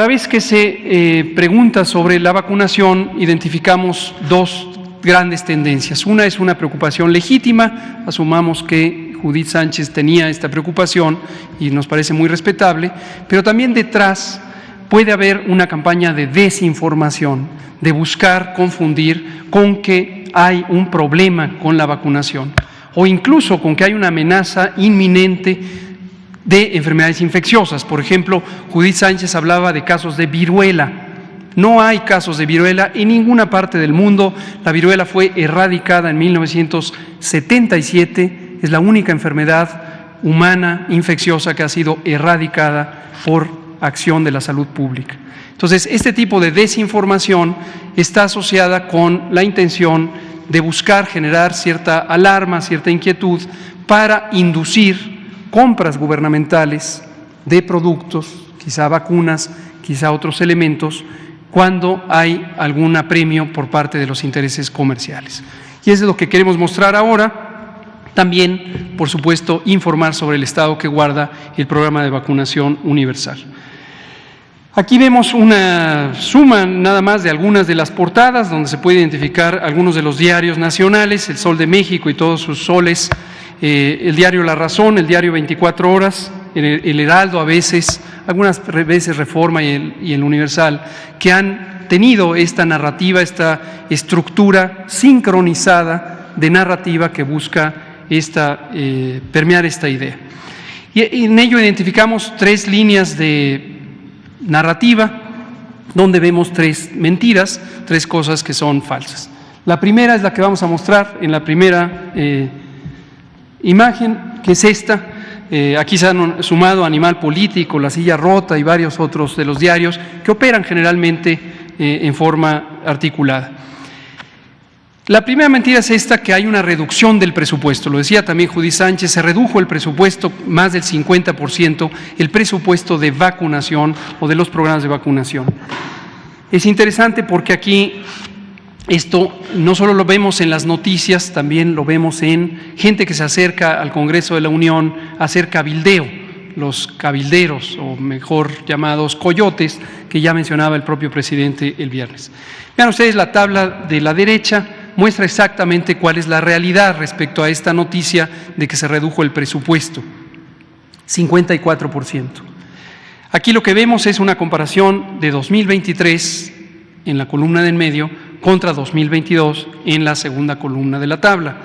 vez que se pregunta sobre la vacunación, identificamos dos grandes tendencias. Una es una preocupación legítima, asumamos que Judith Sánchez tenía esta preocupación y nos parece muy respetable, pero también detrás puede haber una campaña de desinformación, de buscar confundir con que hay un problema con la vacunación o incluso con que hay una amenaza inminente de enfermedades infecciosas. Por ejemplo, Judith Sánchez hablaba de casos de viruela. No hay casos de viruela en ninguna parte del mundo. La viruela fue erradicada en 1977. Es la única enfermedad humana infecciosa que ha sido erradicada por acción de la salud pública. Entonces, este tipo de desinformación está asociada con la intención de buscar generar cierta alarma, cierta inquietud para inducir compras gubernamentales de productos, quizá vacunas, quizá otros elementos, cuando hay algún apremio por parte de los intereses comerciales. Y eso es lo que queremos mostrar ahora. También, por supuesto, informar sobre el estado que guarda el programa de vacunación universal. Aquí vemos una suma nada más de algunas de las portadas, donde se puede identificar algunos de los diarios nacionales, El Sol de México y todos sus soles, el diario La Razón, el diario 24 Horas, el Heraldo a veces, algunas veces Reforma y el Universal, que han tenido esta narrativa, esta estructura sincronizada de narrativa que busca permear esta idea. Y en ello identificamos tres líneas de narrativa, donde vemos tres mentiras, tres cosas que son falsas. La primera es la que vamos a mostrar en la primera imagen, que es esta. Aquí se han sumado Animal Político, La Silla Rota y varios otros de los diarios que operan generalmente en forma articulada. La primera mentira es esta, que hay una reducción del presupuesto. Lo decía también Judith Sánchez, se redujo el presupuesto más del 50%, el presupuesto de vacunación o de los programas de vacunación. Es interesante porque aquí esto no solo lo vemos en las noticias, también lo vemos en gente que se acerca al Congreso de la Unión a hacer cabildeo, los cabilderos, o mejor llamados coyotes, que ya mencionaba el propio presidente el viernes. Vean ustedes la tabla de la derecha, muestra exactamente cuál es la realidad respecto a esta noticia de que se redujo el presupuesto, 54%. Aquí lo que vemos es una comparación de 2023 en la columna de en medio contra 2022 en la segunda columna de la tabla.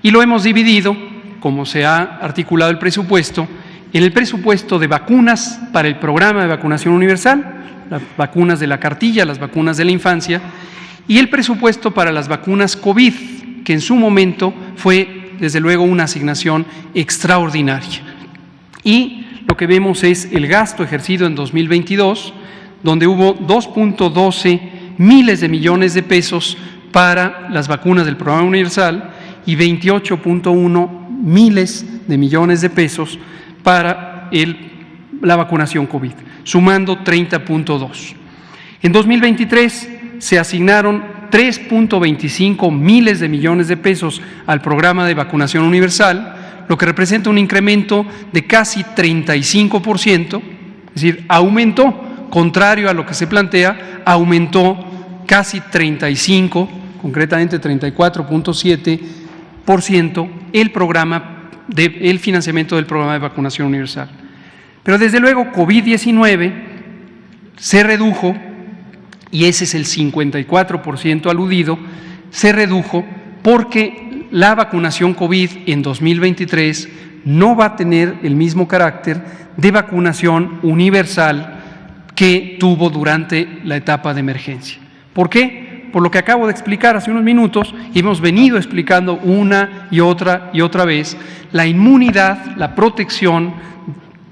Y lo hemos dividido, como se ha articulado el presupuesto, en el presupuesto de vacunas para el programa de vacunación universal, las vacunas de la cartilla, las vacunas de la infancia, y el presupuesto para las vacunas COVID, que en su momento fue, desde luego, una asignación extraordinaria. Y lo que vemos es el gasto ejercido en 2022, donde hubo 2.12 miles de millones de pesos para las vacunas del programa universal y 28.1 miles de millones de pesos para la vacunación COVID, sumando 30.2. En 2023 se asignaron 3.25 miles de millones de pesos al programa de vacunación universal, lo que representa un incremento de casi 35%, es decir, aumentó, contrario a lo que se plantea, aumentó casi 35, concretamente 34.7% el financiamiento del programa de vacunación universal. Pero desde luego COVID-19 se redujo, y ese es el 54% aludido, se redujo porque la vacunación COVID en 2023 no va a tener el mismo carácter de vacunación universal que tuvo durante la etapa de emergencia. ¿Por qué? Por lo que acabo de explicar hace unos minutos, y hemos venido explicando una y otra vez, la inmunidad, la protección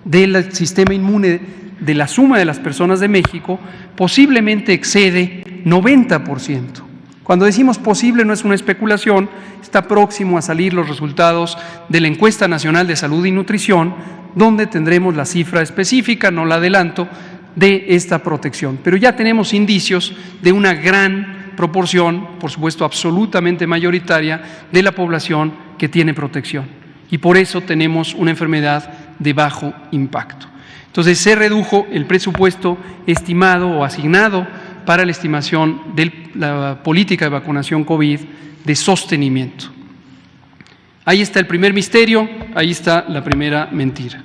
del sistema inmune de la suma de las personas de México posiblemente excede 90%. Cuando decimos posible no es una especulación, está próximo a salir los resultados de la Encuesta Nacional de Salud y Nutrición, donde tendremos la cifra específica, no la adelanto, de esta protección. Pero ya tenemos indicios de una gran proporción, por supuesto absolutamente mayoritaria, de la población que tiene protección. Y por eso tenemos una enfermedad de bajo impacto. Entonces se redujo el presupuesto estimado o asignado para la estimación de la política de vacunación COVID de sostenimiento. Ahí está el primer misterio, ahí está la primera mentira.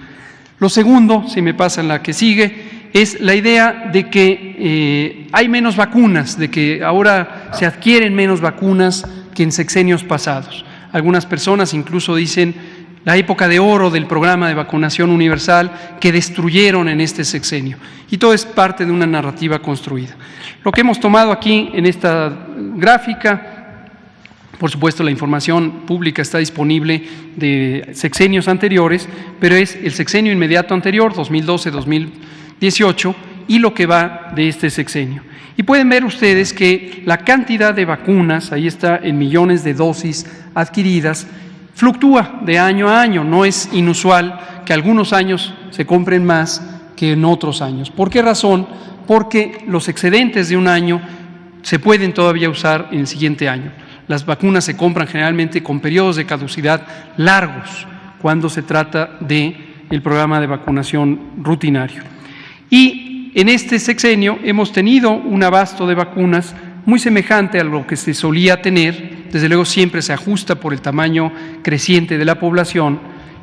Lo segundo, si me pasa en la que sigue, es la idea de que hay menos vacunas, de que ahora se adquieren menos vacunas que en sexenios pasados. Algunas personas incluso dicen la época de oro del programa de vacunación universal que destruyeron en este sexenio. Y todo es parte de una narrativa construida. Lo que hemos tomado aquí en esta gráfica, por supuesto la información pública está disponible de sexenios anteriores, pero es el sexenio inmediato anterior, 2012-2018, y lo que va de este sexenio. Y pueden ver ustedes que la cantidad de vacunas, ahí está en millones de dosis adquiridas, fluctúa de año a año. No es inusual que algunos años se compren más que en otros años. ¿Por qué razón? Porque los excedentes de un año se pueden todavía usar en el siguiente año. Las vacunas se compran generalmente con periodos de caducidad largos cuando se trata del programa de vacunación rutinario. Y en este sexenio hemos tenido un abasto de vacunas muy semejante a lo que se solía tener. Desde luego siempre se ajusta por el tamaño creciente de la población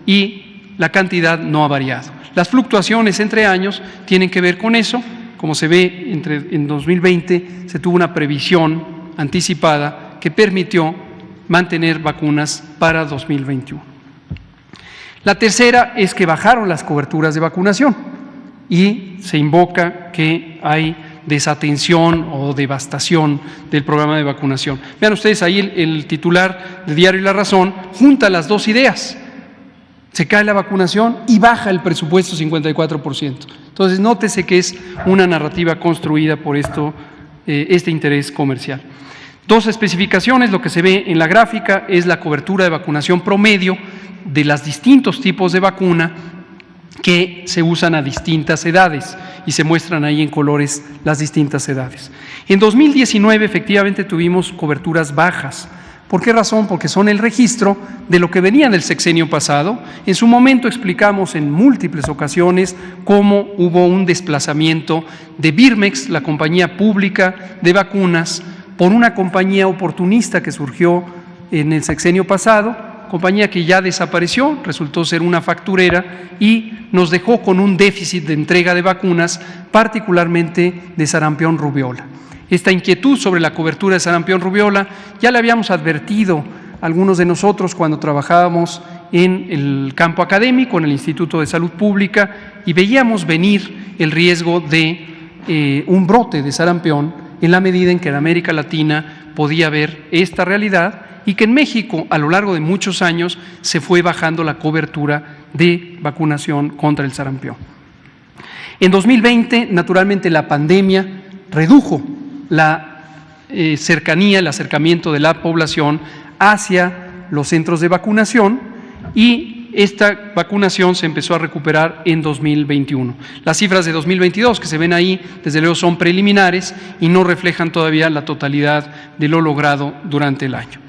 y la cantidad no ha variado. Las fluctuaciones entre años tienen que ver con eso. Como se ve, en 2020 se tuvo una previsión anticipada que permitió mantener vacunas para 2021. La tercera es que bajaron las coberturas de vacunación y se invoca que hay desatención o devastación del programa de vacunación. Vean ustedes ahí el titular del diario La Razón junta las dos ideas. Se cae la vacunación y baja el presupuesto 54%. Entonces, nótese que es una narrativa construida por este interés comercial. Dos especificaciones, lo que se ve en la gráfica es la cobertura de vacunación promedio de los distintos tipos de vacuna que se usan a distintas edades y se muestran ahí en colores las distintas edades. En 2019 efectivamente tuvimos coberturas bajas. ¿Por qué razón? Porque son el registro de lo que venía del sexenio pasado. En su momento explicamos en múltiples ocasiones cómo hubo un desplazamiento de Birmex, la compañía pública de vacunas, por una compañía oportunista que surgió en el sexenio pasado, compañía que ya desapareció, resultó ser una facturera y nos dejó con un déficit de entrega de vacunas, particularmente de sarampión rubiola. Esta inquietud sobre la cobertura de sarampión rubiola ya la habíamos advertido algunos de nosotros cuando trabajábamos en el campo académico, en el Instituto de Salud Pública, y veíamos venir el riesgo de un brote de sarampión en la medida en que en América Latina podía haber esta realidad y que en México a lo largo de muchos años se fue bajando la cobertura de vacunación contra el sarampión. En 2020, naturalmente, la pandemia redujo la cercanía, el acercamiento de la población hacia los centros de vacunación y esta vacunación se empezó a recuperar en 2021. Las cifras de 2022 que se ven ahí, desde luego, son preliminares y no reflejan todavía la totalidad de lo logrado durante el año.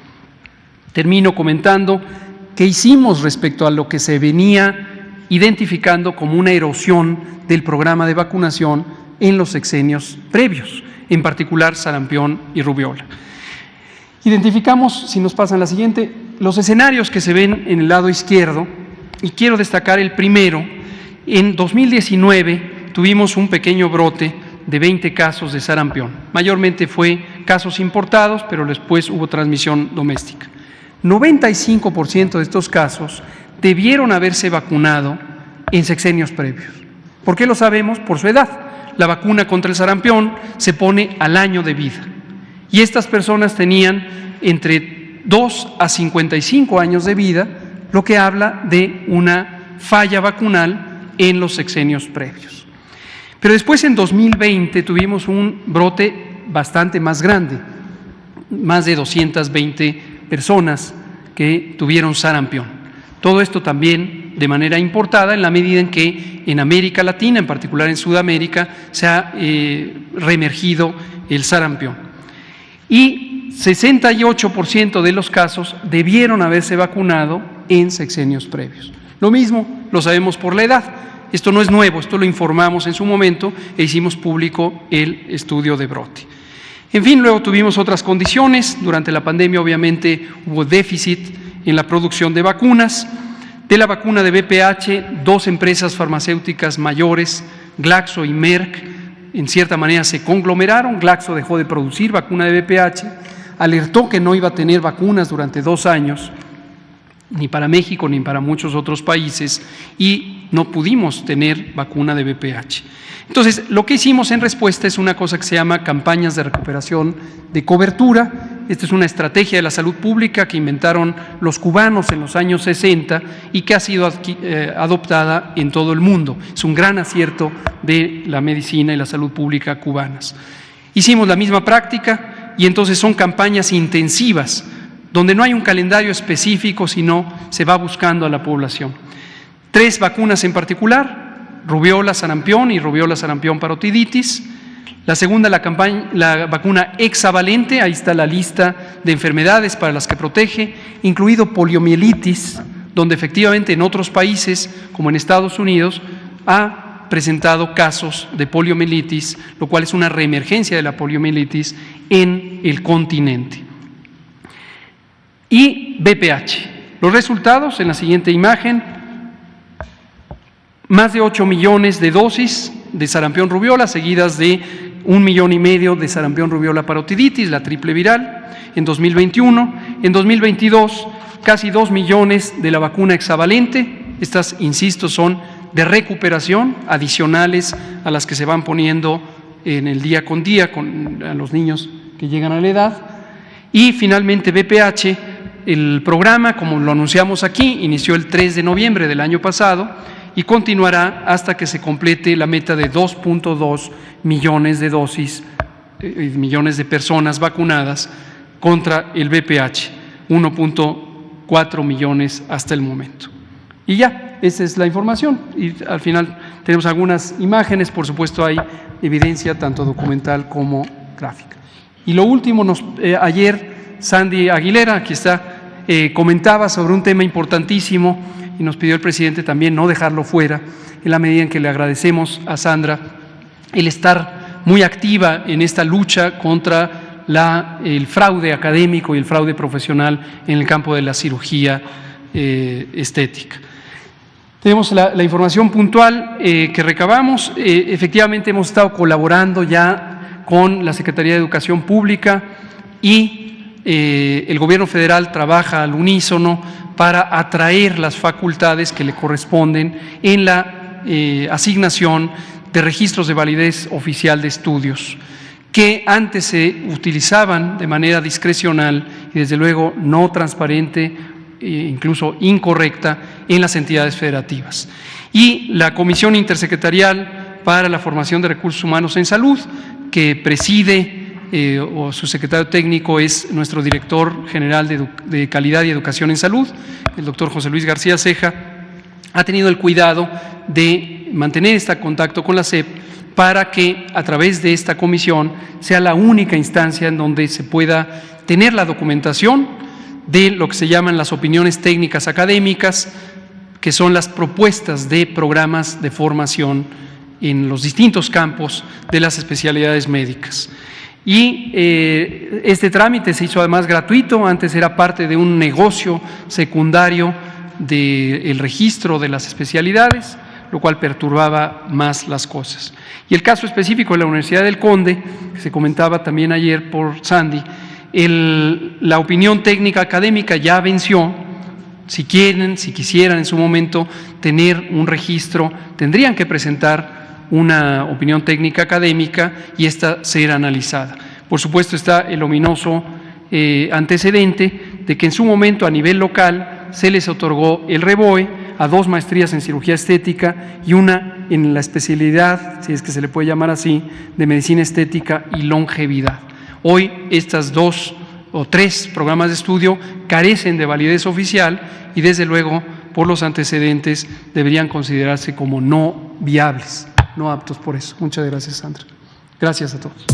Termino comentando qué hicimos respecto a lo que se venía identificando como una erosión del programa de vacunación en los sexenios previos, en particular sarampión y rubiola. Identificamos, si nos pasan la siguiente, los escenarios que se ven en el lado izquierdo, y quiero destacar el primero. En 2019 tuvimos un pequeño brote de 20 casos de sarampión. Mayormente fue casos importados, pero después hubo transmisión doméstica. 95% de estos casos debieron haberse vacunado en sexenios previos. ¿Por qué lo sabemos? Por su edad. La vacuna contra el sarampión se pone al año de vida. Y estas personas tenían entre 2 a 55 años de vida, lo que habla de una falla vacunal en los sexenios previos. Pero después, en 2020, tuvimos un brote bastante más grande, más de 220 personas que tuvieron sarampión. Todo esto también de manera importada en la medida en que en América Latina, en particular en Sudamérica, se ha reemergido el sarampión. Y 68% de los casos debieron haberse vacunado en sexenios previos. Lo mismo lo sabemos por la edad. Esto no es nuevo, esto lo informamos en su momento e hicimos público el estudio de brote. En fin, luego tuvimos otras condiciones. Durante la pandemia, obviamente, hubo déficit en la producción de vacunas. De la vacuna de VPH, 2 empresas farmacéuticas mayores, Glaxo y Merck, en cierta manera se conglomeraron. Glaxo dejó de producir vacuna de VPH, alertó que no iba a tener vacunas durante 2 años, ni para México ni para muchos otros países, y no pudimos tener vacuna de VPH. Entonces, lo que hicimos en respuesta es una cosa que se llama campañas de recuperación de cobertura. Esta es una estrategia de la salud pública que inventaron los cubanos en los años 60 y que ha sido adoptada en todo el mundo. Es un gran acierto de la medicina y la salud pública cubanas. Hicimos la misma práctica y entonces son campañas intensivas, donde no hay un calendario específico, sino se va buscando a la población. 3 vacunas en particular: rubiola, sarampión y rubiola, sarampión, parotiditis. La segunda, la vacuna hexavalente, ahí está la lista de enfermedades para las que protege, incluido poliomielitis, donde efectivamente en otros países, como en Estados Unidos, ha presentado casos de poliomielitis, lo cual es una reemergencia de la poliomielitis en el continente. Y VPH. Los resultados en la siguiente imagen: más de 8 millones de dosis de sarampión rubiola, seguidas de 1,5 millones de sarampión rubiola parotiditis, la triple viral, en 2021. En 2022, casi 2 millones de la vacuna hexavalente. Estas, insisto, son de recuperación, adicionales a las que se van poniendo en el día con día a los niños que llegan a la edad. Y finalmente VPH, el programa, como lo anunciamos aquí, inició el 3 de noviembre del año pasado y continuará hasta que se complete la meta de 2.2 millones de dosis, millones de personas vacunadas contra el VPH, 1.4 millones hasta el momento. Y ya, esa es la información. Y al final tenemos algunas imágenes, por supuesto hay evidencia tanto documental como gráfica. Y lo último, ayer Sandy Aguilera, aquí está, comentaba sobre un tema importantísimo y nos pidió el presidente también no dejarlo fuera, en la medida en que le agradecemos a Sandra el estar muy activa en esta lucha contra el fraude académico y el fraude profesional en el campo de la cirugía estética. Tenemos la información puntual que recabamos. Efectivamente hemos estado colaborando ya con la Secretaría de Educación Pública y el Gobierno federal trabaja al unísono para atraer las facultades que le corresponden en la asignación de registros de validez oficial de estudios, que antes se utilizaban de manera discrecional y desde luego no transparente, incluso incorrecta, en las entidades federativas. Y la Comisión Intersecretarial para la Formación de Recursos Humanos en Salud, que preside o su secretario técnico es nuestro director general de Calidad y Educación en Salud, el doctor José Luis García Ceja, ha tenido el cuidado de mantener este contacto con la SEP para que a través de esta comisión sea la única instancia en donde se pueda tener la documentación de lo que se llaman las opiniones técnicas académicas, que son las propuestas de programas de formación en los distintos campos de las especialidades médicas. Y este trámite se hizo además gratuito, antes era parte de un negocio secundario del registro de las especialidades, lo cual perturbaba más las cosas. Y el caso específico de la Universidad del Conde, que se comentaba también ayer por Sandy, la opinión técnica académica ya venció. Si quisieran en su momento tener un registro, tendrían que presentar una opinión técnica académica y esta ser analizada. Por supuesto está el ominoso antecedente de que en su momento a nivel local se les otorgó el REBOE a 2 maestrías en cirugía estética y una en la especialidad, si es que se le puede llamar así, de medicina estética y longevidad. Hoy estas 2 o 3 programas de estudio carecen de validez oficial y desde luego por los antecedentes deberían considerarse como no viables, no aptos por eso. Muchas gracias, Sandra. Gracias a todos.